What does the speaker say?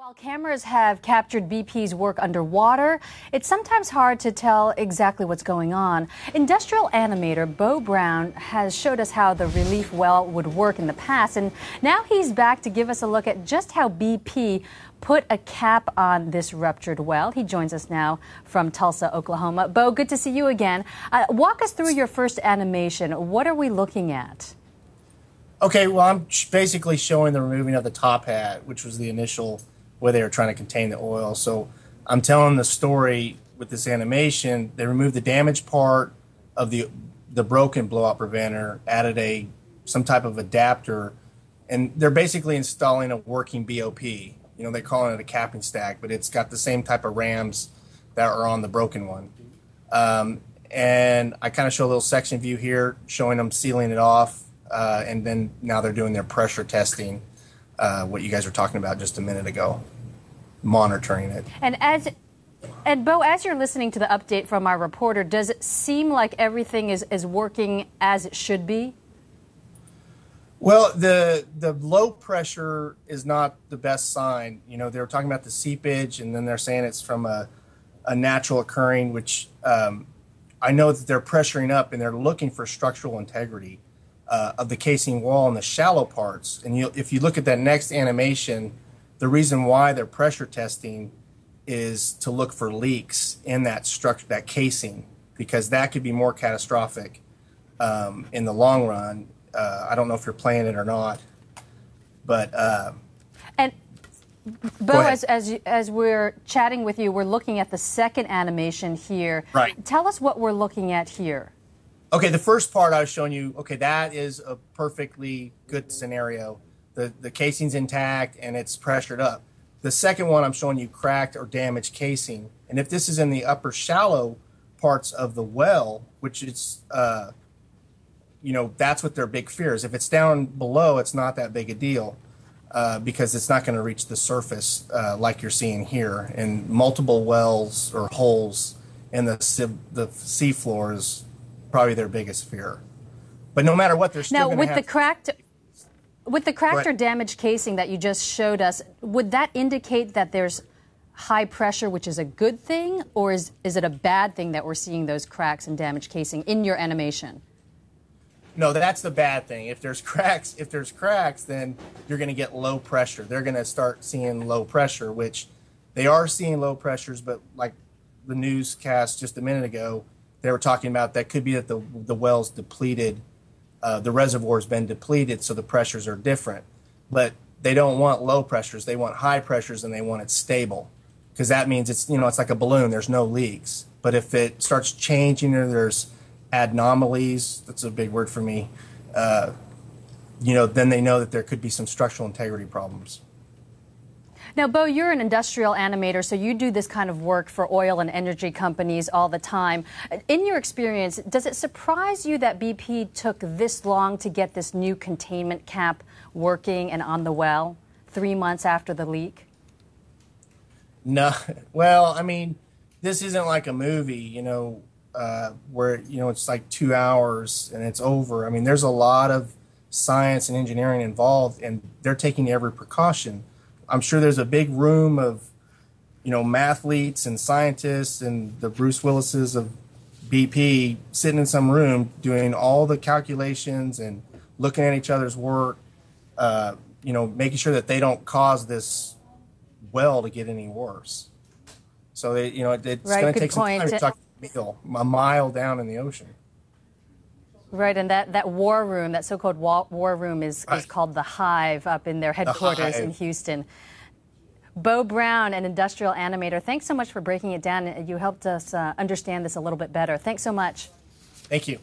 While cameras have captured BP's work underwater, it's sometimes hard to tell exactly what's going on. Industrial animator Bo Brown has showed us how the relief well would work in the past, and now he's back to give us a look at just how BP put a cap on this ruptured well. He joins us now from Tulsa, Oklahoma. Bo, good to see you again. Walk us through your first animation. What are we looking at? Okay, well, I'm basically showing the removing of the top hat, which was the initial way they were trying to contain the oil. So I'm telling the story with this animation. They removed the damaged part of the broken blowout preventer, added some type of adapter, and they're basically installing a working BOP. You know, they're calling it a capping stack, but it's got the same type of rams that are on the broken one. And I kind of show a little section view here showing them sealing it off, and then now they're doing their pressure testing. What you guys were talking about just a minute ago, monitoring it. And Bo, as you're listening to the update from our reporter, does it seem like everything is working as it should be? Well, the low pressure is not the best sign. You know, they were talking about the seepage, and then they're saying it's from a natural occurring, which I know that they're pressuring up, and they're looking for structural integrity of the casing wall in the shallow parts. And if you look at that next animation, the reason why they're pressure testing is to look for leaks in that structure, that casing, because that could be more catastrophic in the long run. I don't know if you're playing it or not, but and Bo, as we're chatting with you, we're looking at the second animation here. Right. Tell us what we're looking at here. Okay, the first part I was showing you, okay, that is a perfectly good scenario. The casing's intact and it's pressured up. The second one I'm showing you cracked or damaged casing. And if this is in the upper shallow parts of the well, which is, you know, that's what their big fear is. If it's down below, it's not that big a deal because it's not going to reach the surface like you're seeing here. And multiple wells or holes in the seafloor is probably their biggest fear. But no matter what, they're still going to have... With the cracked or damaged casing that you just showed us, would that indicate that there's high pressure, which is a good thing, or is it a bad thing that we're seeing those cracks and damaged casing in your animation? No, that's the bad thing. If there's cracks, then you're going to get low pressure. They're going to start seeing low pressure, which they are seeing low pressures, but like the newscast just a minute ago, they were talking about that could be that the well's depleted. The reservoir's been depleted, so the pressures are different. But they don't want low pressures. They want high pressures, and they want it stable, because that means it's like a balloon. There's no leaks. But if it starts changing or there's anomalies, that's a big word for me, then they know that there could be some structural integrity problems. Now, Bo, you're an industrial animator, so you do this kind of work for oil and energy companies all the time. In your experience, does it surprise you that BP took this long to get this new containment cap working and on the well, 3 months after the leak? No. Well, I mean, this isn't like a movie, where, it's like 2 hours and it's over. I mean, there's a lot of science and engineering involved, and they're taking every precaution. I'm sure there's a big room of, mathletes and scientists and the Bruce Willises of BP sitting in some room doing all the calculations and looking at each other's work, making sure that they don't cause this well to get any worse. So, it's going to take some time to talk a mile down in the ocean. Right, and that war room, that so-called war room is called the Hive up in their headquarters in Houston. Bo Brown, an industrial animator, thanks so much for breaking it down. You helped us understand this a little bit better. Thanks so much. Thank you.